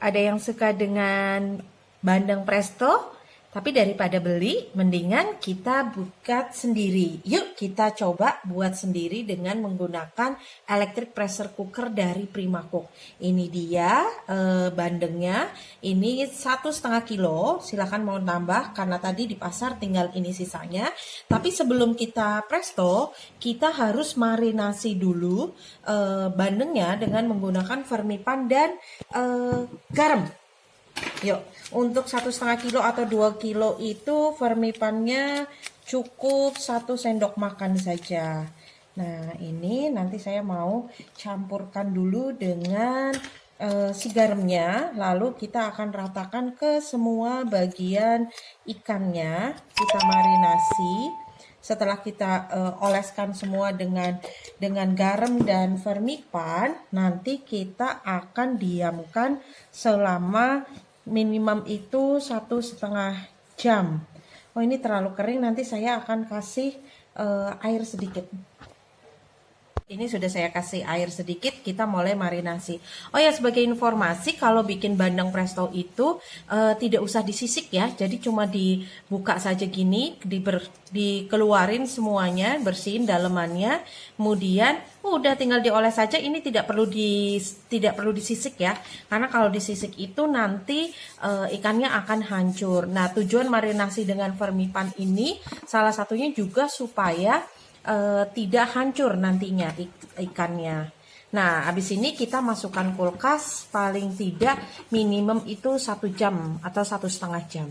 ada yang suka dengan bandeng presto, tapi daripada beli, mendingan kita buat sendiri. Yuk kita coba buat sendiri dengan menggunakan electric pressure cooker dari Primacook. Ini dia bandengnya, ini 1,5 kilo. Silahkan mau nambah karena tadi di pasar tinggal ini sisanya. Tapi sebelum kita presto, kita harus marinasi dulu bandengnya dengan menggunakan vermipan dan garam. Yuk, untuk 1,5 kilo atau 2 kilo itu vermipannya cukup 1 sendok makan saja. Nah, ini nanti saya mau campurkan dulu dengan si garamnya, lalu kita akan ratakan ke semua bagian ikannya. Kita marinasi. Setelah kita oleskan semua dengan garam dan vermipan, nanti kita akan diamkan selama minimum itu 1,5 jam. Oh, ini terlalu kering, nanti saya akan kasih air sedikit. Ini sudah saya kasih air sedikit, kita mulai marinasi. Oh ya, sebagai informasi, kalau bikin bandeng presto itu tidak usah disisik ya. Jadi cuma dibuka saja gini, dikeluarin semuanya, bersihin dalemannya. Kemudian udah tinggal dioles saja. Ini tidak perlu disisik ya. Karena kalau disisik itu nanti ikannya akan hancur. Nah, tujuan marinasi dengan vermipan ini salah satunya juga supaya tidak hancur nantinya ikannya. Nah, habis ini kita masukkan kulkas paling tidak minimum itu 1 jam atau 1,5 jam.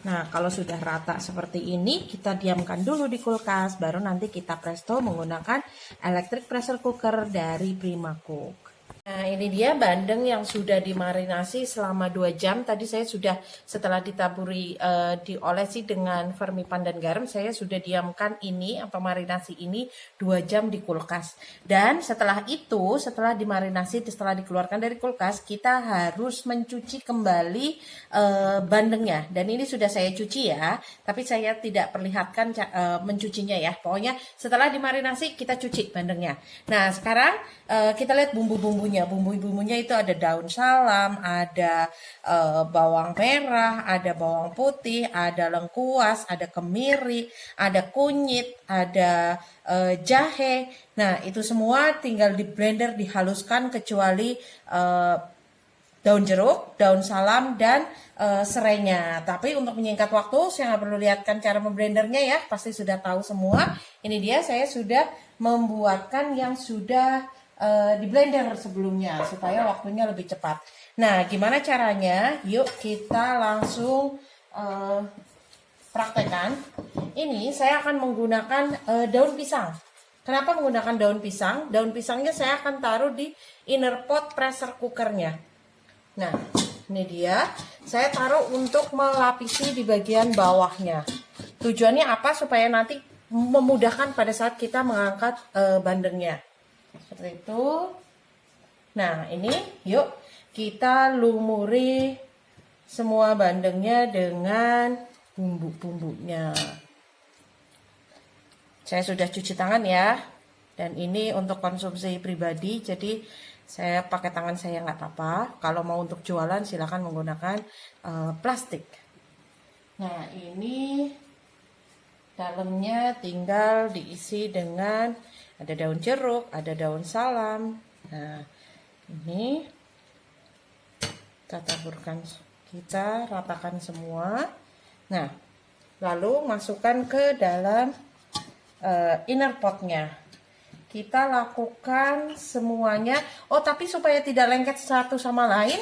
Nah, kalau sudah rata seperti ini, kita diamkan dulu di kulkas, baru nanti kita presto menggunakan electric pressure cooker dari Primacook. Nah, ini dia bandeng yang sudah dimarinasi selama 2 jam. Tadi saya sudah, setelah ditaburi, diolesi dengan vermipan dan garam, saya sudah diamkan ini atau marinasi ini 2 jam di kulkas. Dan setelah itu, setelah dimarinasi, setelah dikeluarkan dari kulkas, kita harus mencuci kembali bandengnya. Dan ini sudah saya cuci ya, tapi saya tidak perlihatkan mencucinya ya. Pokoknya setelah dimarinasi, kita cuci bandengnya. Nah, sekarang kita lihat bumbu-bumbunya. Bumbu-bumbunya itu ada daun salam, ada bawang merah, ada bawang putih, ada lengkuas, ada kemiri, ada kunyit, ada jahe. Nah, itu semua tinggal di blender, dihaluskan kecuali daun jeruk, daun salam, dan serainya. Tapi untuk menyingkat waktu, saya nggak perlu lihatkan cara memblendernya ya, pasti sudah tahu semua. Ini dia, saya sudah membuatkan yang sudah di blender sebelumnya supaya waktunya lebih cepat. Nah, gimana caranya? Yuk kita langsung praktekkan. Ini saya akan menggunakan daun pisang. Kenapa menggunakan daun pisang? Daun pisangnya saya akan taruh di inner pot pressure cookernya. Nah, ini dia. Saya taruh untuk melapisi di bagian bawahnya. Tujuannya apa? Supaya nanti memudahkan pada saat kita mengangkat bandengnya. Seperti itu. Nah, ini yuk kita lumuri semua bandengnya dengan bumbu-bumbunya. Saya sudah cuci tangan ya. Dan ini untuk konsumsi pribadi, jadi saya pakai tangan saya nggak apa-apa. Kalau mau untuk jualan silakan menggunakan plastik. Nah, ini dalamnya tinggal diisi dengan ada daun jeruk, ada daun salam. Nah, ini kita taburkan, kita ratakan semua. Nah, lalu masukkan ke dalam inner potnya. Kita lakukan semuanya. Oh, tapi supaya tidak lengket satu sama lain,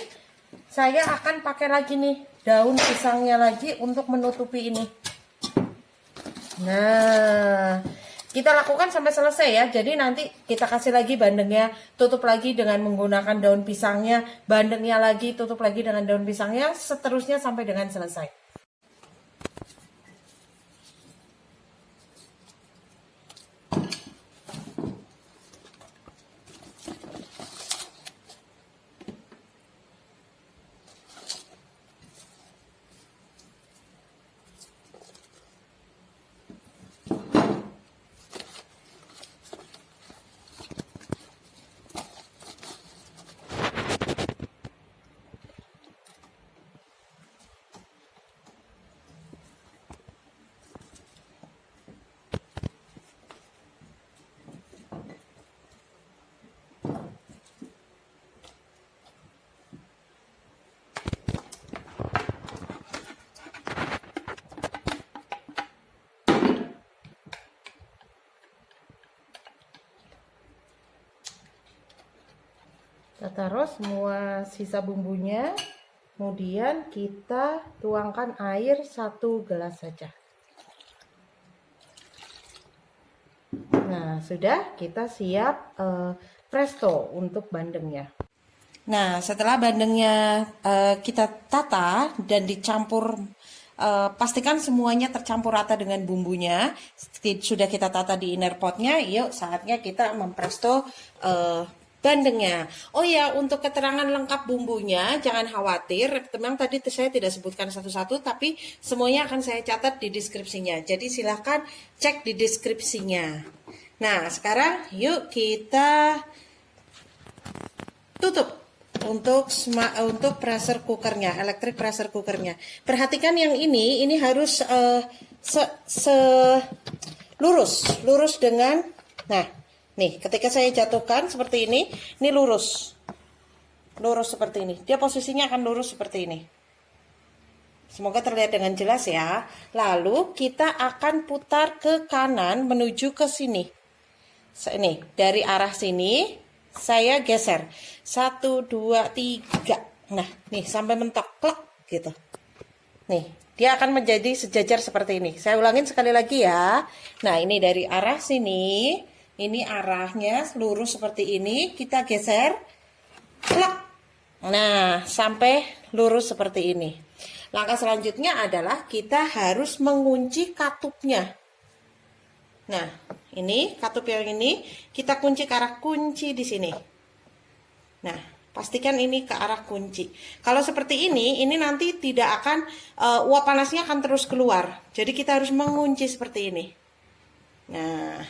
saya akan pakai lagi nih daun pisangnya lagi untuk menutupi ini. Nah, kita lakukan sampai selesai ya. Jadi nanti kita kasih lagi bandengnya, tutup lagi dengan menggunakan daun pisangnya, bandengnya lagi, tutup lagi dengan daun pisangnya, seterusnya sampai dengan selesai. Kita taruh semua sisa bumbunya. Kemudian kita tuangkan air 1 gelas saja. Nah, sudah kita siap presto untuk bandengnya. Nah, setelah bandengnya kita tata dan dicampur, pastikan semuanya tercampur rata dengan bumbunya. Sudah kita tata di inner potnya, yuk saatnya kita mempresto bandengnya. Oh ya, untuk keterangan lengkap bumbunya, jangan khawatir. Memang tadi saya tidak sebutkan satu-satu, tapi semuanya akan saya catat di deskripsinya. Jadi silahkan cek di deskripsinya. Nah, sekarang yuk kita tutup untuk pressure cookernya, electric pressure cookernya. Perhatikan yang ini harus lurus dengan, nah. Nih, ketika saya jatuhkan seperti ini lurus seperti ini. Dia posisinya akan lurus seperti ini. Semoga terlihat dengan jelas ya. Lalu kita akan putar ke kanan menuju ke sini. Ini, dari arah sini saya geser. 1, 2, 3. Nah, nih sampai mentok, klek gitu. Nih, dia akan menjadi sejajar seperti ini. Saya ulangin sekali lagi ya. Nah, ini dari arah sini. Ini arahnya lurus seperti ini, kita geser, klek. Nah, sampai lurus seperti ini. Langkah selanjutnya adalah kita harus mengunci katupnya. Nah, ini katup yang ini kita kunci ke arah kunci di sini. Nah, pastikan ini ke arah kunci. Kalau seperti ini nanti tidak akan, uap panasnya akan terus keluar. Jadi kita harus mengunci seperti ini. Nah,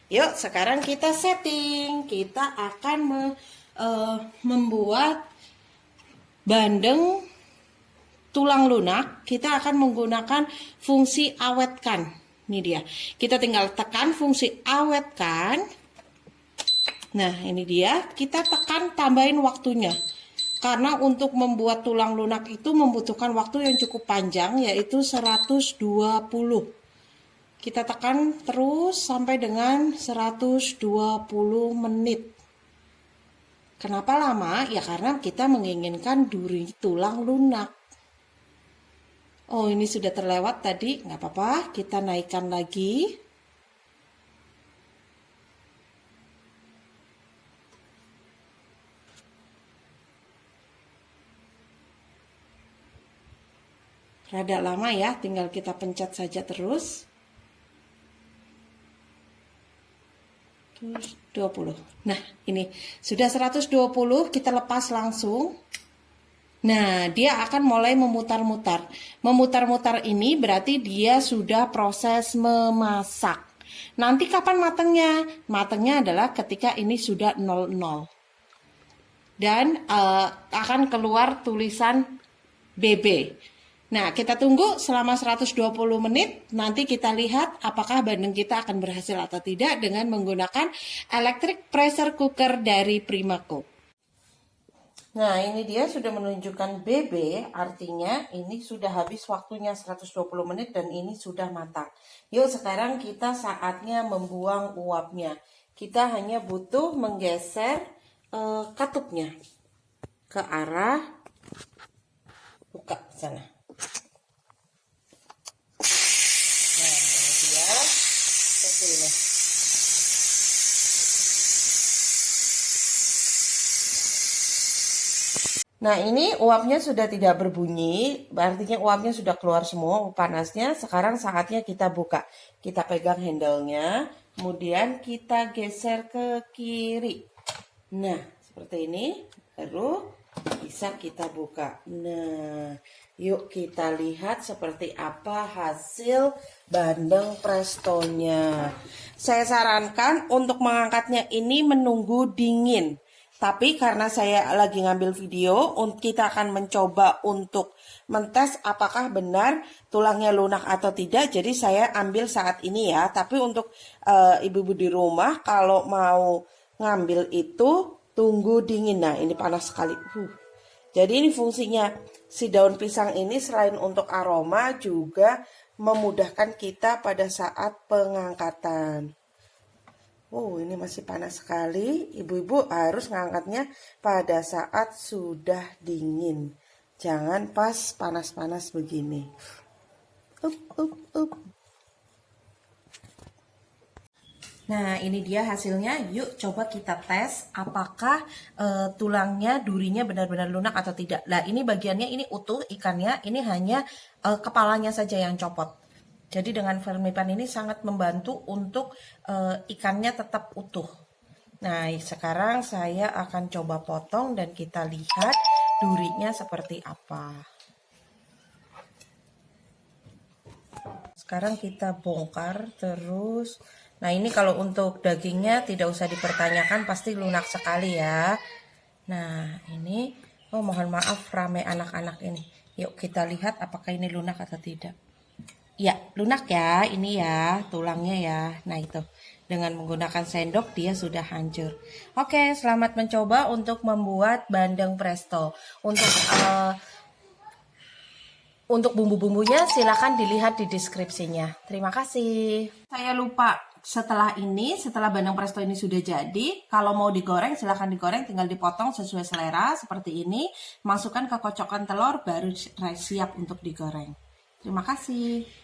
yuk sekarang kita setting. Kita akan membuat bandeng tulang lunak. Kita akan menggunakan fungsi awetkan. Ini dia. Kita tinggal tekan fungsi awetkan. Nah, ini dia. Kita tekan, tambahin waktunya. Karena untuk membuat tulang lunak itu membutuhkan waktu yang cukup panjang, yaitu 120. Kita tekan terus sampai dengan 120 menit. Kenapa lama? Ya karena kita menginginkan duri tulang lunak. Oh, ini sudah terlewat tadi, nggak apa-apa. Kita naikkan lagi. Rada lama ya, tinggal kita pencet saja terus. 120. Nah, ini sudah 120, kita lepas langsung. Nah, dia akan mulai memutar-mutar. Memutar-mutar ini berarti dia sudah proses memasak. Nanti kapan matangnya? Matangnya adalah ketika ini sudah 00. Dan akan keluar tulisan BB. Nah, kita tunggu selama 120 menit, nanti kita lihat apakah bandeng kita akan berhasil atau tidak dengan menggunakan electric pressure cooker dari Primacook. Nah, ini dia sudah menunjukkan BB, artinya ini sudah habis waktunya 120 menit dan ini sudah matang. Yuk, sekarang kita saatnya membuang uapnya. Kita hanya butuh menggeser katupnya ke arah buka sana. Nah, ini uapnya sudah tidak berbunyi, artinya uapnya sudah keluar semua panasnya. Sekarang saatnya kita buka. Kita pegang handle-nya, kemudian kita geser ke kiri. Nah, seperti ini, baru bisa kita buka. Nah, yuk kita lihat seperti apa hasil bandeng prestonya. Saya sarankan untuk mengangkatnya ini menunggu dingin. Tapi karena saya lagi ngambil video, kita akan mencoba untuk mentes apakah benar tulangnya lunak atau tidak. Jadi saya ambil saat ini ya. Tapi untuk ibu-ibu di rumah kalau mau ngambil itu tunggu dingin. Nah, ini panas sekali. Jadi ini fungsinya si daun pisang ini selain untuk aroma juga memudahkan kita pada saat pengangkatan. Oh, ini masih panas sekali. Ibu-ibu harus ngangkatnya pada saat sudah dingin. Jangan pas panas-panas begini. Up, up, up. Nah, ini dia hasilnya. Yuk coba kita tes apakah tulangnya, durinya benar-benar lunak atau tidak. Nah, ini bagiannya ini utuh ikannya, ini hanya kepalanya saja yang copot. Jadi dengan Vermipan ini sangat membantu untuk ikannya tetap utuh. Nah, sekarang saya akan coba potong dan kita lihat durinya seperti apa. Sekarang kita bongkar terus. Nah, ini kalau untuk dagingnya tidak usah dipertanyakan, pasti lunak sekali ya. Nah, ini, oh mohon maaf rame anak-anak ini. Yuk kita lihat apakah ini lunak atau tidak. Ya, lunak ya, ini ya, tulangnya ya. Nah itu, dengan menggunakan sendok dia sudah hancur. Oke, selamat mencoba untuk membuat bandeng presto. Untuk bumbu-bumbunya silahkan dilihat di deskripsinya. Terima kasih. Saya lupa, setelah bandeng presto ini sudah jadi, kalau mau digoreng silahkan digoreng, tinggal dipotong sesuai selera seperti ini. Masukkan ke kocokan telur, baru siap untuk digoreng. Terima kasih.